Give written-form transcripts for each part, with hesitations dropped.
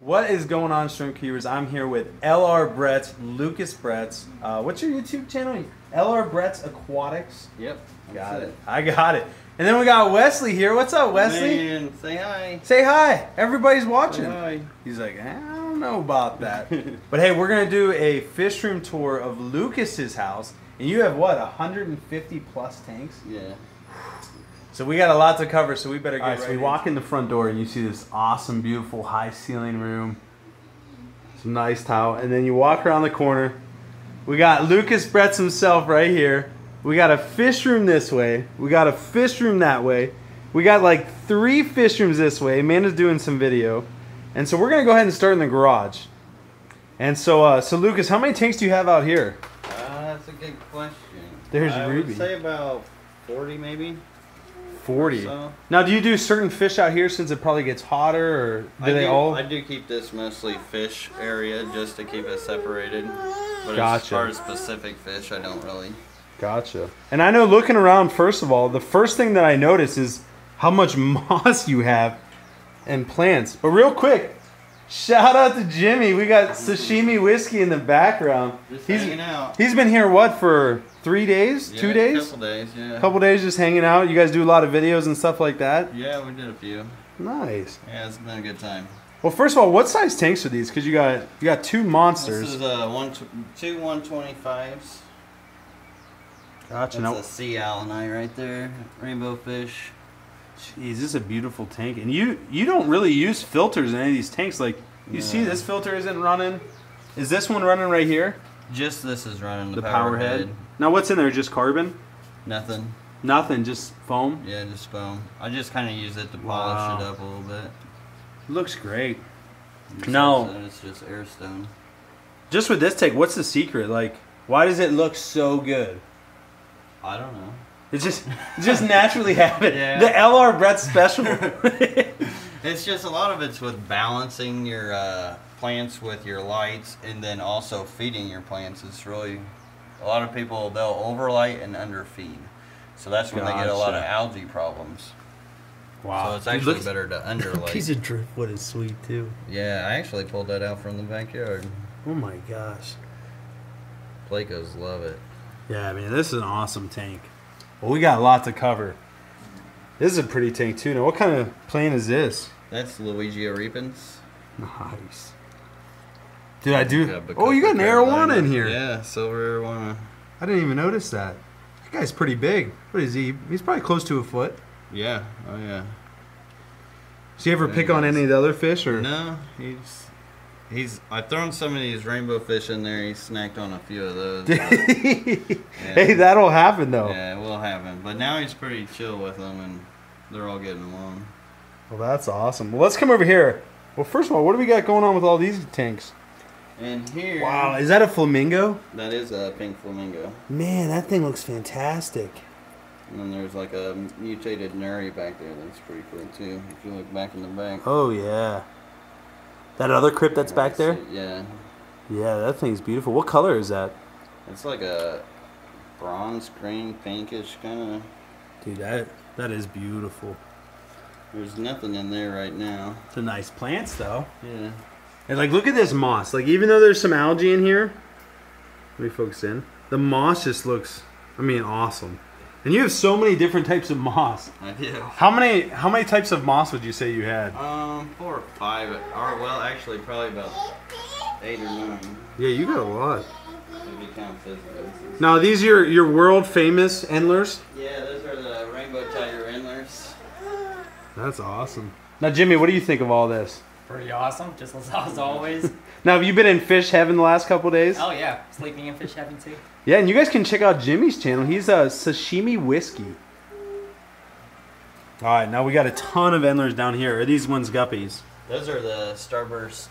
What is going on, shrimp keepers? I'm here with LR Bretz, Lucas Bretz. What's your YouTube channel? LR Bretz Aquatics. Yep. Got it. I got it. And then we got Wesley here. What's up, Wesley? Man, say hi. Say hi. Everybody's watching. Say hi. He's like, I don't know about that. But hey, we're gonna do a fish room tour of Lucas's house, and you have what, 150 plus tanks? Yeah. So we got a lot to cover, so we better get ready. So we walk in the front door and you see this awesome, beautiful, high ceiling room. Some nice tile. And then you walk around the corner. We got Lucas Bretz himself right here. We got a fish room this way. We got a fish room that way. We got like 3 fish rooms this way. Amanda's doing some video. And so we're going to go ahead and start in the garage. And so, so Lucas, how many tanks do you have out here? That's a good question. There's I Ruby. would say about 40 maybe. 40. So. Now, do you do certain fish out here since it probably gets hotter, or do they all? I do keep this mostly fish area just to keep it separated. But Gotcha. as far as specific fish, I don't really. Gotcha. And I know, looking around, first of all, the first thing that I notice is how much moss you have and plants. But real quick, shout out to Jimmy. We got Sashimi Whiskey in the background. Just hanging out. He's been here, what, for 3 days? Yeah, 2 days? A couple days, yeah. Couple days just hanging out. You guys do a lot of videos and stuff like that? Yeah, we did a few. Nice. Yeah, it's been a good time. Well, first of all, what size tanks are these? Because you got 2 monsters. This is two 125s. Gotcha. That's a sea allanite right there. Rainbow fish. Jeez, this is a beautiful tank. And you don't really use filters in any of these tanks. Like, you see this filter isn't running. Is this one running right here? Just this is running the power head. Now what's in there? Just carbon? Nothing. Nothing, just foam? Yeah, just foam. I just kind of use it to polish it up a little bit. Looks great. Besides No. that, it's just airstone. Just with this tank, what's the secret? Like, why does it look so good? I don't know. It's just naturally happen. Yeah. The LR Bretz special. It's just a lot of it's with balancing your plants with your lights, and then also feeding your plants. It's really, a lot of people, they'll overlight and underfeed. So that's when they get a lot of algae problems. Wow. So it's actually better to underlight. Piece of driftwood is sweet too. Yeah, I actually pulled that out from the backyard. Oh my gosh. Placos love it. Yeah, man, this is an awesome tank. Well, we got a lot to cover. This is a pretty tank too. Now, what kind of plant is this? That's Luigi Arepens. Nice. Dude, I do. Oh, you got an arowana in here. Yeah, silver arowana. I didn't even notice that. That guy's pretty big. What is he? He's probably close to a foot. Yeah. Oh yeah. Does he ever pick on any of the other fish, or? No, he's. I've thrown some of these rainbow fish in there. He snacked on a few of those. Yeah. Hey, Yeah. that'll happen though. Yeah, it will happen. But now he's pretty chill with them, and they're all getting along. Well, that's awesome. Well, let's come over here. Well, first of all, what do we got going on with all these tanks? And here. Wow, is that a flamingo? That is a pink flamingo. Man, that thing looks fantastic. And then there's like a mutated nuri back there. That's pretty cool too. If you look back in the back. Oh yeah. That other crypt that's back there? Yeah. Yeah, that thing's beautiful. What color is that? It's like a bronze green pinkish kind of. Dude, that is beautiful. There's nothing in there right now. It's a nice plants though. Yeah. And like, look at this moss. Like, even though there's some algae in here, let me focus in. The moss just looks, I mean, awesome. And you have so many different types of moss. I do. How many types of moss would you say you had? 4 or 5. Or well, actually, probably about 8 or 9. Yeah, you got a lot. If you count physicals. Now, these are your world famous endlers? Yeah, those are the rainbow tiger endlers. That's awesome. Now, Jimmy, what do you think of all this? Pretty awesome, just as always. Now, have you been in fish heaven the last couple days? Oh yeah, sleeping in fish heaven too. Yeah, and you guys can check out Jimmy's channel. He's a Sashimi Whiskey. All right, now we got a ton of endlers down here. Are these ones guppies? Those are the starburst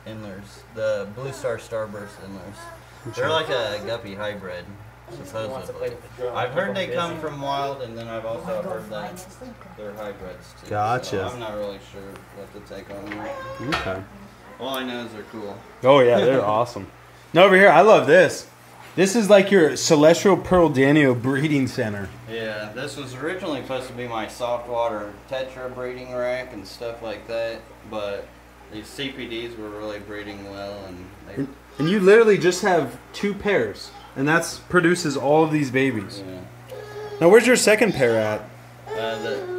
endlers. The blue star starburst endlers. They're like a guppy hybrid. Supposedly. I've heard they come from wild, and then I've also heard that they're hybrids too. Gotcha. So I'm not really sure what to take on them. Okay. All I know is they're cool. Oh yeah, they're awesome. Now over here, I love this. This is like your Celestial Pearl Danio breeding center. Yeah, this was originally supposed to be my saltwater tetra breeding rack and stuff like that, but These CPDs were really breeding well, and And you literally just have 2 pairs, and that's produces all of these babies. yeah. Now, where's your second pair at?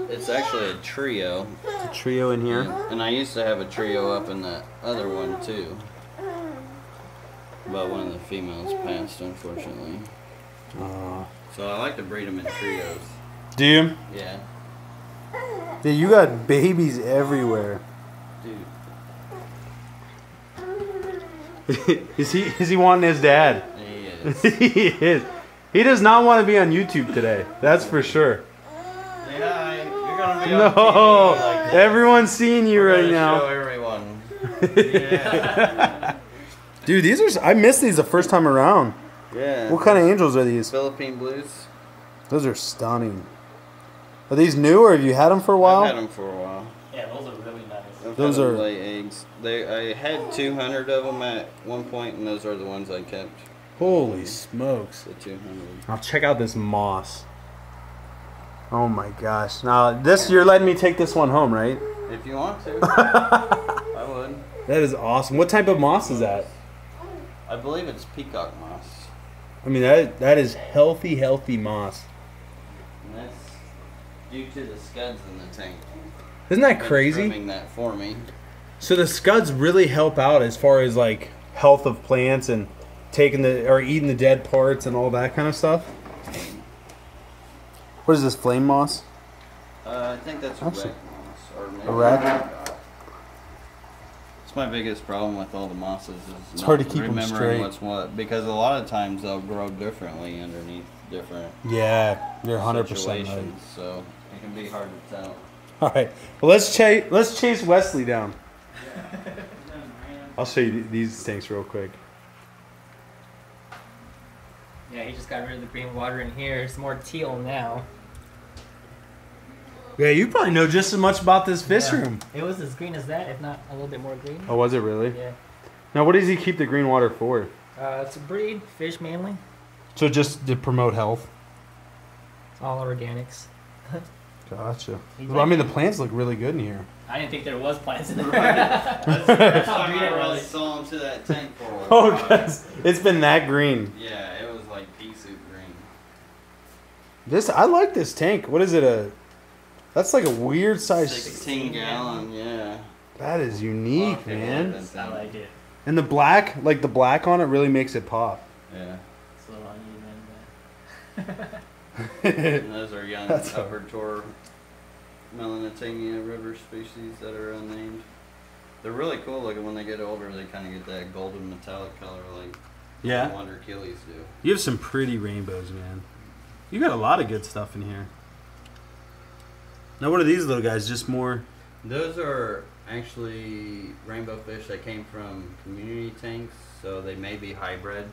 It's actually a trio. A trio in here. And I used to have a trio up in that other one too. But one of the females passed, unfortunately. So I like to breed them in trios. Do you? Yeah. Yeah, you got babies everywhere. Dude. Is he wanting his dad? He is. He is. He does not want to be on YouTube today. That's for sure. Yeah, you're gonna be No, on TV like this. everyone's seeing you right Show now. everyone. Yeah. Dude, these are. I missed these the first time around. Yeah. What kind of angels are these? Philippine blues. Those are stunning. Are these new, or have you had them for a while? I've had them for a while. Yeah, those are really nice. I've Those had them are- lay eggs. I had 200 of them at one point, and those are the ones I kept. Holy smokes! The 200. Now check out this moss. Oh my gosh! Now this, you're letting me take this one home, right? If you want to, I would. That is awesome. What type of moss is that? I believe it's Peacock Moss. I mean, that is healthy moss. And that's due to the scuds in the tank. Isn't that Been crazy? trimming that for me. So the scuds really help out as far as like health of plants and taking or eating the dead parts and all that kind of stuff. What is this, flame moss? I think that's a Actually- rack moss. Or maybe A rack? It's my biggest problem with all the mosses is It's not hard to keep 'em remembering straight. what's what, because a lot of times they'll grow differently underneath different Yeah, you're 100% right. situations, so it can be hard to tell. All right, well let's chase Wesley down. I'll show you these tanks real quick. Yeah, he just got rid of the green water in here. It's more teal now. Yeah, you probably know just as much about this fish Yeah. room. It was as green as that, if not a little bit more green. Oh, was it really? Yeah. Now, what does he keep the green water for? To breed fish mainly. So just to promote health. It's all organics. Gotcha. He's Well, I like- mean, the plants look really good in here. I didn't think there was plants in there. That's the first time I really saw into that tank for a while. Oh, guys, it's been that green. Yeah, it was like pea soup green. I like this tank. What is it? That's like a weird size. 16 gallon, yeah. That is unique, Okay, man. I like it. And the black on it really makes it pop. Yeah. It's a little uneven, And those are young That's upper tour Melanotaenia river species that are unnamed. They're really cool looking. When they get older, they kind of get that golden metallic color like Yeah. the Wonder Achilles do. You have some pretty rainbows, man. You got a lot of good stuff in here. Now, what are these little guys? Just more. Those are actually rainbow fish that came from community tanks, so they may be hybrid.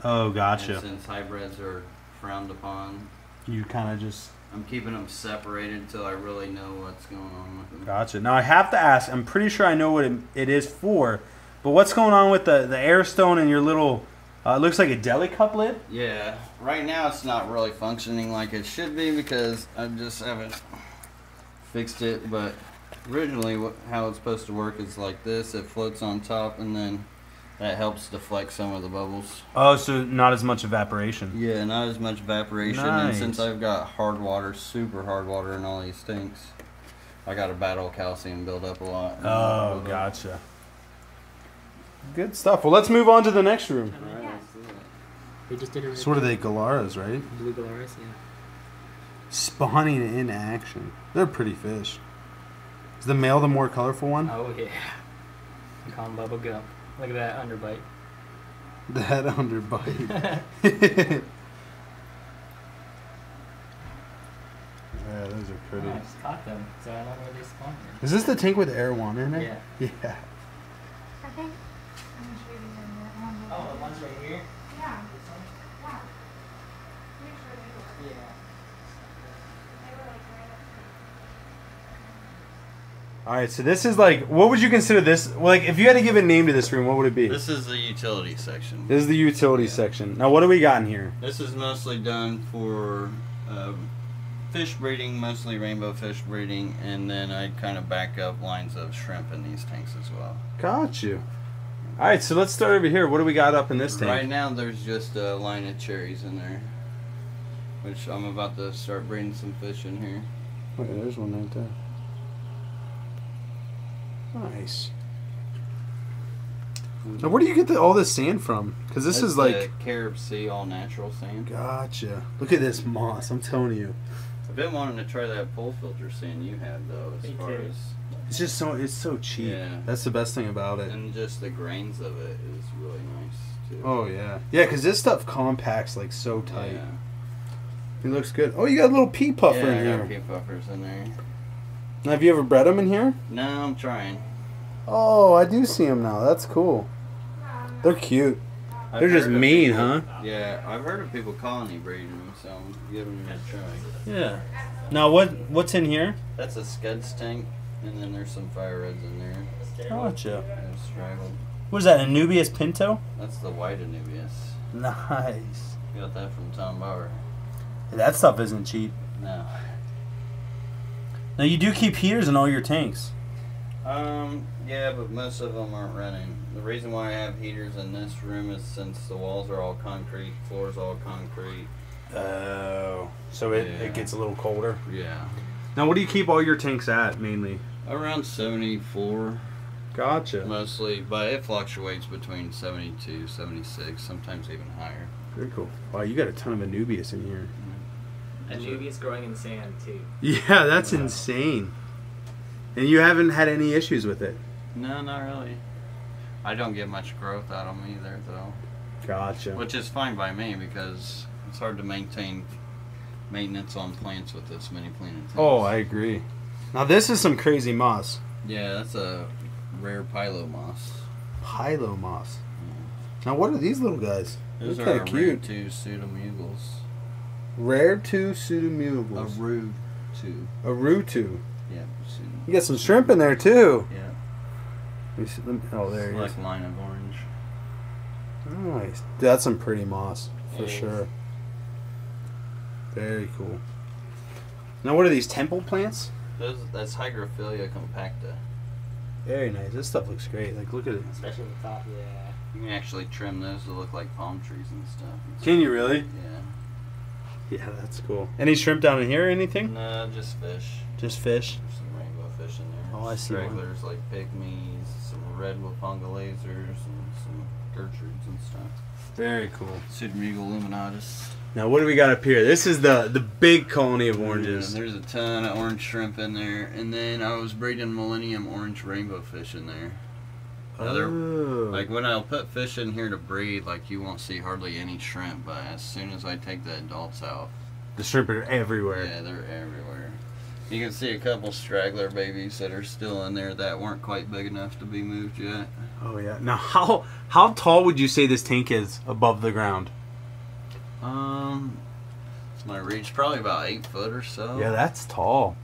Oh, gotcha. And since hybrids are frowned upon, You kind of just. I'm keeping them separated until I really know what's going on with them. Gotcha. Now, I have to ask. I'm pretty sure I know what it is for, but what's going on with the air stone and your little? It looks like a deli cup lid. Yeah, right now it's not really functioning like it should be because I just haven't fixed it, but originally how it's supposed to work is like this. It floats on top and then that helps deflect some of the bubbles. Oh, so not as much evaporation. Yeah, not as much evaporation. Nice. And since I've got hard water, super hard water in all these tanks, I got to battle calcium build up a lot. Oh, gotcha. Good stuff. Well, let's move on to the next room. Alright, let's do it. We just did it. So what are they, Galaras, right? Blue Galaris, yeah. Spawning in action. They're pretty fish. Is the male the more colorful one? Oh yeah. We call him Bubba Gump. Look at that underbite. That underbite. Yeah, those are pretty. Oh, I just caught them, so I don't know where they spawned. Is this the tank with air water in it? Yeah. Yeah. I think I'm sure you can do it. Oh, the one's right here? Yeah. This one? Yeah. Pretty sure they were. Yeah. They were like right up All right, so this is like, what would you consider this? Well, like, if you had to give a name to this room, what would it be? This is the utility section. This is the utility section. Now, what do we got in here? This is mostly done for fish breeding, mostly rainbow fish breeding, and then I kind of back up lines of shrimp in these tanks as well. Got you. All right, so let's start over here. What do we got up in this tank? Right now, there's just a line of cherries in there, which I'm about to start breeding some fish in here. Oh, yeah, there's one right there. Nice. Now, where do you get all this sand from? Because this is like the Carib Sea all natural sand. Gotcha. Look at this moss. I'm telling you. I've been wanting to try that pole filter sand you had though, as Me far too. as It's so cheap. Yeah. That's the best thing about it. and just the grains of it is really nice too. Oh yeah. Yeah, because this stuff compacts like so tight. Yeah. It looks good. Oh, you got a little pea puffer Yeah, in I got here. pea puffers in there. Now, have you ever bred them in here? No, I'm trying. Oh, I do see them now. That's cool. They're cute. I've They're just heard of mean, people- huh? Yeah, I've heard of people colony breeding them, so I'm giving them a try. Yeah. Now, what's in here? That's a Scuds tank, and then there's some fire reds in there. Gotcha. There's straggled. What is that, a Nubius Pinto? That's the white Anubias. Nice. Got that from Tom Bauer. That stuff isn't cheap. No. Now, you do keep heaters in all your tanks. Yeah, but most of them aren't running. The reason why I have heaters in this room is since the walls are all concrete, floor's all concrete. Oh. So Yeah. it gets a little colder. Yeah. Now, what do you keep all your tanks at, mainly? Around 74 Gotcha. mostly, but it fluctuates between 72, 76, sometimes even higher. Very cool. Wow, you got a ton of Anubias in here. Anubias growing in sand too. Yeah, that's insane. And you haven't had any issues with it? No, not really. I don't get much growth out of them either, though. Gotcha. Which is fine by me because it's hard to maintain maintenance on plants with this many planted tanks. Oh, I agree. Now, this is some crazy moss. Yeah, that's a rare pilo moss. Pilo moss. Now, what are these little guys? Those They're are kind of cute. two pseudomugles. Rare two pseudomugles. Aru two. Arutu. Yeah, pseudo. You got some shrimp in there, too. Yeah. Oh, there he is. Like line of orange. Nice. That's some pretty moss, for It is. sure. Very cool. Now, what are these, temple plants? That's Hygrophila compacta. Very nice. This stuff looks great. Like, look at it. Especially the top, yeah. You can actually trim those to look like palm trees and stuff. Can you really? Yeah. Yeah, that's cool. Any shrimp down in here or anything? No, just fish. Just fish? There's some rainbow fish in there. Oh, I see one. Stragglers like pygmies, some red waponga lasers, and some Gertrudes and stuff. Very cool. Pseudomugil luminatus. Now, what do we got up here? This is the big colony of oranges. Yeah, there's a ton of orange shrimp in there, and then I was breeding Millennium orange rainbow fish in there. Now, they're- Like when I'll put fish in here to breed, like you won't see hardly any shrimp, but as soon as I take the adults out, The shrimp are everywhere. yeah, they're everywhere. You can see a couple straggler babies that are still in there that weren't quite big enough to be moved yet. Oh, yeah. Now, how tall would you say this tank is above the ground? It's my reach, probably about 8 foot or so. Yeah, that's tall.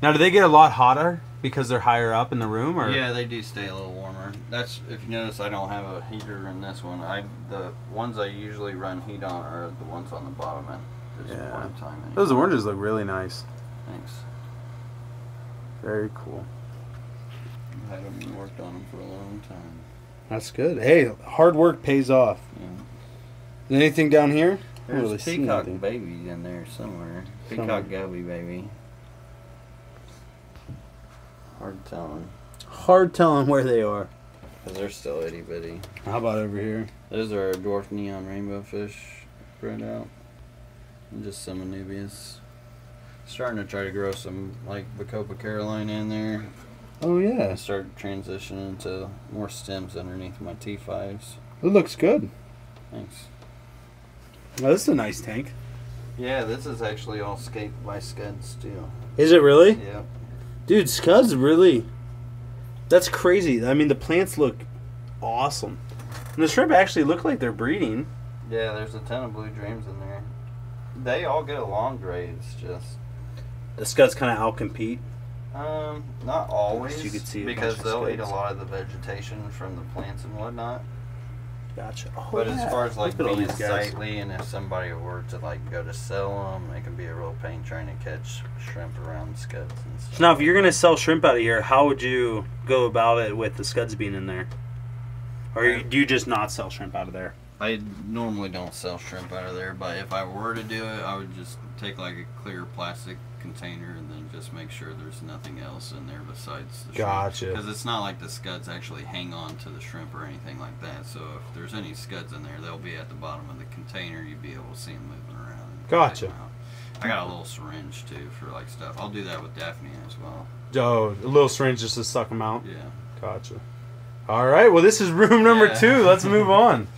Now, do they get a lot hotter because they're higher up in the room? Or? Yeah, they do stay a little warmer. That's, if you notice, I don't have a heater in this one. The ones I usually run heat on are the ones on the bottom at this Yeah. point in time. Anyway. Those oranges look really nice. Thanks. Very cool. I haven't worked on them for a long time. That's good. Hey, hard work pays off. Yeah. Anything down here? I don't There's really see peacock anything. baby in there somewhere. Peacock Somewhere. guppy baby. Hard telling. Hard telling where they are. Because they're still itty bitty. How about over here? Those are our dwarf neon rainbow fish spread out. And just some Anubias. Starting to try to grow some like Bacopa Carolina in there. Oh, yeah. I start transitioning to more stems underneath my T5s. It looks good. Thanks. Well, this is a nice tank. Yeah, this is actually all scaped by Scuds too. Is it really? Yeah. Dude, Scuds really... That's crazy. I mean, the plants look awesome. And the shrimp actually look like they're breeding. Yeah, there's a ton of blue dreams in there. They all get along great. It's just The Scuds kind of outcompete. not always. You could see a because bunch of they'll eat a Scuds. lot of the vegetation from the plants and whatnot. Gotcha. Oh, But as far as like Look at all being these guys. sightly, and if somebody were to like go to sell them, it can be a real pain trying to catch shrimp around scuds and stuff. So now, if you're gonna sell shrimp out of here, how would you go about it with the scuds being in there? Or do you just not sell shrimp out of there? I normally don't sell shrimp out of there, but if I were to do it, I would just take like a clear plastic container and then just make sure there's nothing else in there besides the Gotcha. shrimp. Because it's not like the scuds actually hang on to the shrimp or anything like that. So if there's any scuds in there, they'll be at the bottom of the container. You'd be able to see them moving around. And Gotcha. take them out. I got a little syringe too for like stuff. I'll do that with Daphne as well. Oh, a little syringe just to suck them out. Yeah. Gotcha. All right. Well, this is room number 2. Let's move on.